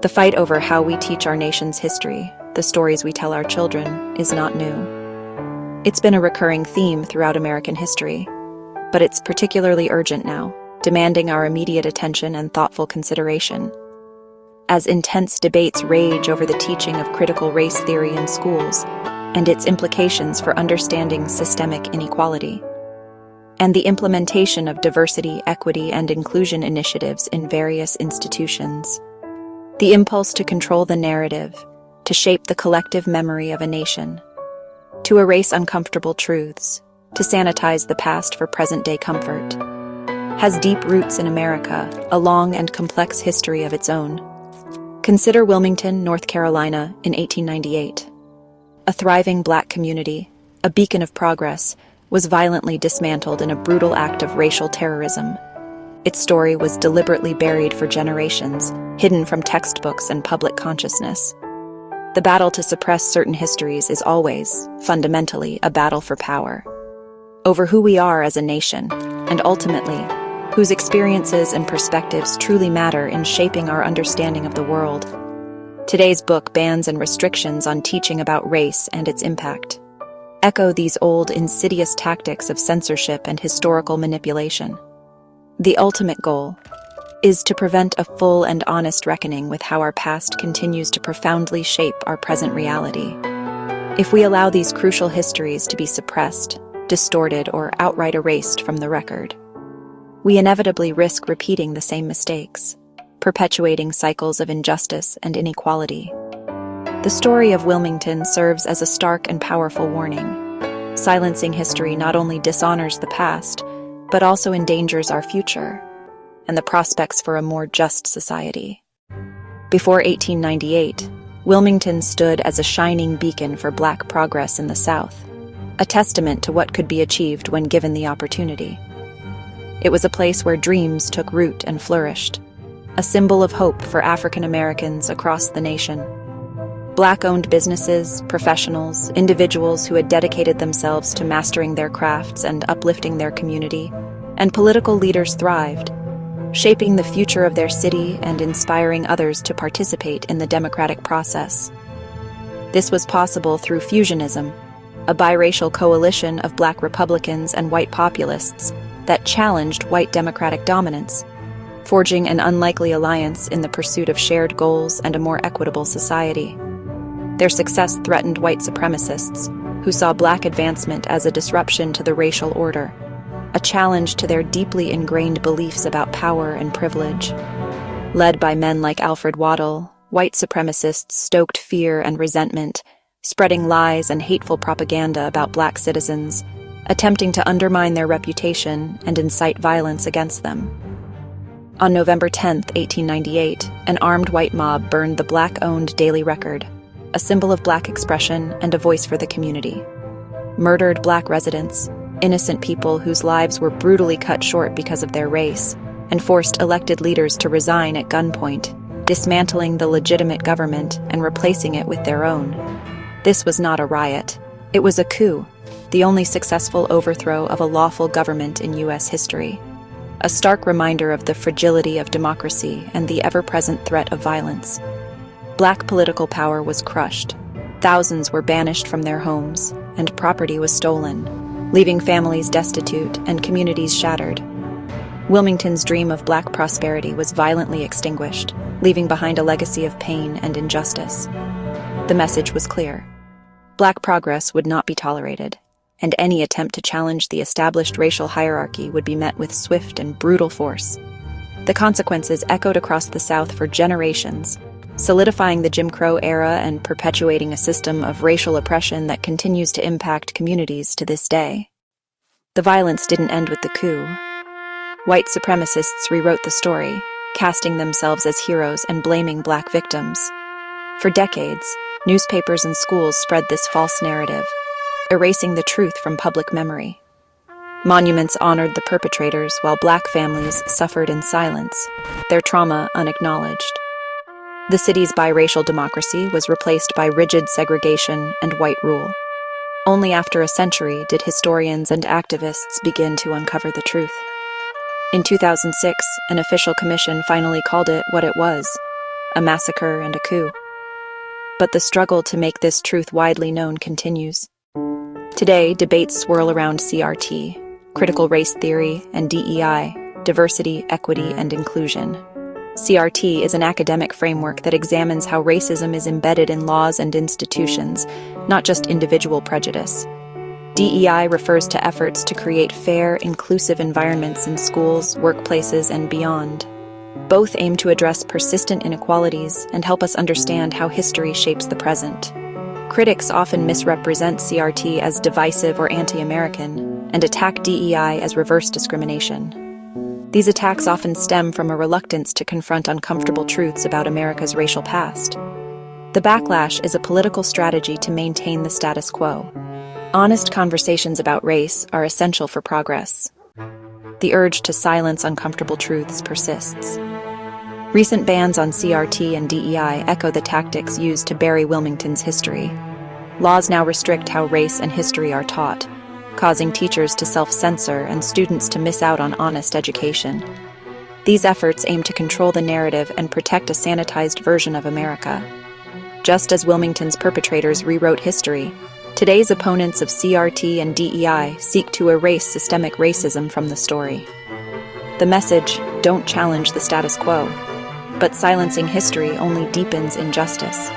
The fight over how we teach our nation's history, the stories we tell our children, is not new. It's been a recurring theme throughout American history, but it's particularly urgent now, demanding our immediate attention and thoughtful consideration. As intense debates rage over the teaching of critical race theory in schools and its implications for understanding systemic inequality, and the implementation of diversity, equity, and inclusion initiatives in various institutions. The impulse to control the narrative, to shape the collective memory of a nation, to erase uncomfortable truths, to sanitize the past for present-day comfort, has deep roots in America, a long and complex history of its own. Consider Wilmington, North Carolina, in 1898. A thriving Black community, a beacon of progress, was violently dismantled in a brutal act of racial terrorism. Its story was deliberately buried for generations, hidden from textbooks and public consciousness. The battle to suppress certain histories is always, fundamentally, a battle for power. Over who we are as a nation, and ultimately, whose experiences and perspectives truly matter in shaping our understanding of the world. Today's book bans and restrictions on teaching about race and its impact echo these old, insidious tactics of censorship and historical manipulation. The ultimate goal is to prevent a full and honest reckoning with how our past continues to profoundly shape our present reality. If we allow these crucial histories to be suppressed, distorted, or outright erased from the record, we inevitably risk repeating the same mistakes, perpetuating cycles of injustice and inequality. The story of Wilmington serves as a stark and powerful warning. Silencing history not only dishonors the past, but also endangers our future and the prospects for a more just society. Before 1898, Wilmington stood as a shining beacon for Black progress in the South, a testament to what could be achieved when given the opportunity. It was a place where dreams took root and flourished, a symbol of hope for African Americans across the nation. Black-owned businesses, professionals, individuals who had dedicated themselves to mastering their crafts and uplifting their community, and political leaders thrived, shaping the future of their city and inspiring others to participate in the democratic process. This was possible through fusionism, a biracial coalition of Black Republicans and white populists that challenged white Democratic dominance, forging an unlikely alliance in the pursuit of shared goals and a more equitable society. Their success threatened white supremacists, who saw Black advancement as a disruption to the racial order, a challenge to their deeply ingrained beliefs about power and privilege. Led by men like Alfred Waddell, white supremacists stoked fear and resentment, spreading lies and hateful propaganda about Black citizens, attempting to undermine their reputation and incite violence against them. On November 10, 1898, an armed white mob burned the Black-owned Daily Record, a symbol of Black expression and a voice for the community. Murdered Black residents, innocent people whose lives were brutally cut short because of their race, and forced elected leaders to resign at gunpoint, dismantling the legitimate government and replacing it with their own. This was not a riot. It was a coup, the only successful overthrow of a lawful government in U.S. history. A stark reminder of the fragility of democracy and the ever-present threat of violence. Black political power was crushed. Thousands were banished from their homes, and property was stolen, leaving families destitute and communities shattered. Wilmington's dream of Black prosperity was violently extinguished, leaving behind a legacy of pain and injustice. The message was clear. Black progress would not be tolerated, and any attempt to challenge the established racial hierarchy would be met with swift and brutal force. The consequences echoed across the South for generations, solidifying the Jim Crow era and perpetuating a system of racial oppression that continues to impact communities to this day. The violence didn't end with the coup. White supremacists rewrote the story, casting themselves as heroes and blaming Black victims. For decades, newspapers and schools spread this false narrative, erasing the truth from public memory. Monuments honored the perpetrators while Black families suffered in silence, their trauma unacknowledged. The city's biracial democracy was replaced by rigid segregation and white rule. Only after a century did historians and activists begin to uncover the truth. In 2006, an official commission finally called it what it was, a massacre, and a coup. But the struggle to make this truth widely known continues. Today, debates swirl around CRT, critical race theory, and DEI, diversity, equity, and inclusion. CRT is an academic framework that examines how racism is embedded in laws and institutions, not just individual prejudice. DEI refers to efforts to create fair, inclusive environments in schools, workplaces, and beyond. Both aim to address persistent inequalities and help us understand how history shapes the present. Critics often misrepresent CRT as divisive or anti-American and attack DEI as reverse discrimination. These attacks often stem from a reluctance to confront uncomfortable truths about America's racial past. The backlash is a political strategy to maintain the status quo. Honest conversations about race are essential for progress. The urge to silence uncomfortable truths persists. Recent bans on CRT and DEI echo the tactics used to bury Wilmington's history. Laws now restrict how race and history are taught, causing teachers to self-censor and students to miss out on honest education. These efforts aim to control the narrative and protect a sanitized version of America. Just as Wilmington's perpetrators rewrote history, today's opponents of CRT and DEI seek to erase systemic racism from the story. The message, "Don't challenge the status quo," but silencing history only deepens injustice.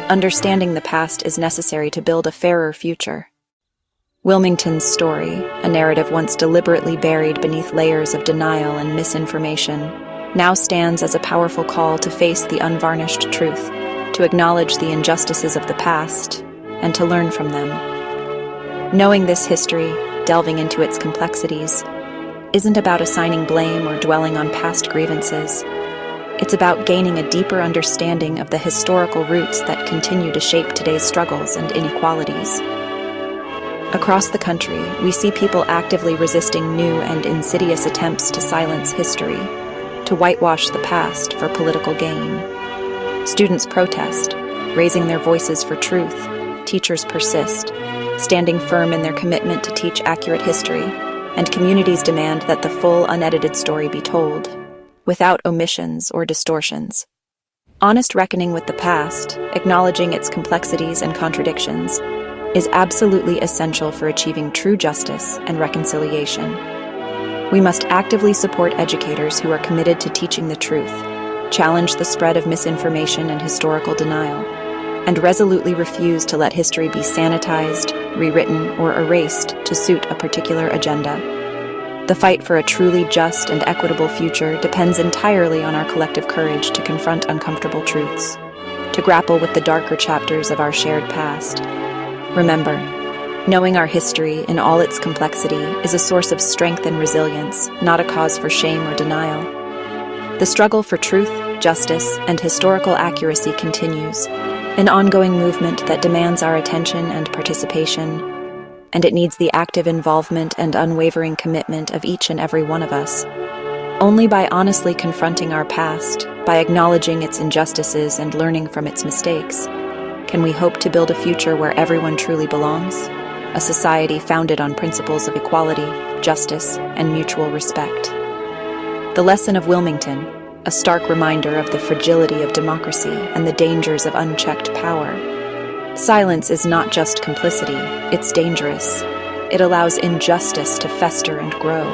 Understanding the past is necessary to build a fairer future. Wilmington's story, a narrative once deliberately buried beneath layers of denial and misinformation, now stands as a powerful call to face the unvarnished truth, to acknowledge the injustices of the past, and to learn from them. Knowing this history, delving into its complexities, isn't about assigning blame or dwelling on past grievances. It's about gaining a deeper understanding of the historical roots that continue to shape today's struggles and inequalities. Across the country, we see people actively resisting new and insidious attempts to silence history, to whitewash the past for political gain. Students protest, raising their voices for truth. Teachers persist, standing firm in their commitment to teach accurate history, and communities demand that the full, unedited story be told, without omissions or distortions. Honest reckoning with the past, acknowledging its complexities and contradictions, is absolutely essential for achieving true justice and reconciliation. We must actively support educators who are committed to teaching the truth, challenge the spread of misinformation and historical denial, and resolutely refuse to let history be sanitized, rewritten, or erased to suit a particular agenda. The fight for a truly just and equitable future depends entirely on our collective courage to confront uncomfortable truths, to grapple with the darker chapters of our shared past. Remember, knowing our history in all its complexity is a source of strength and resilience, not a cause for shame or denial. The struggle for truth, justice, and historical accuracy continues, an ongoing movement that demands our attention and participation, and it needs the active involvement and unwavering commitment of each and every one of us. Only by honestly confronting our past, by acknowledging its injustices and learning from its mistakes, can we hope to build a future where everyone truly belongs? A society founded on principles of equality, justice, and mutual respect. The lesson of Wilmington, a stark reminder of the fragility of democracy and the dangers of unchecked power. Silence is not just complicity, it's dangerous. It allows injustice to fester and grow.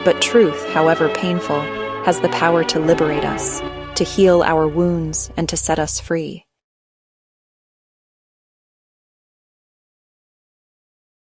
But truth, however painful, has the power to liberate us, to heal our wounds, and to set us free.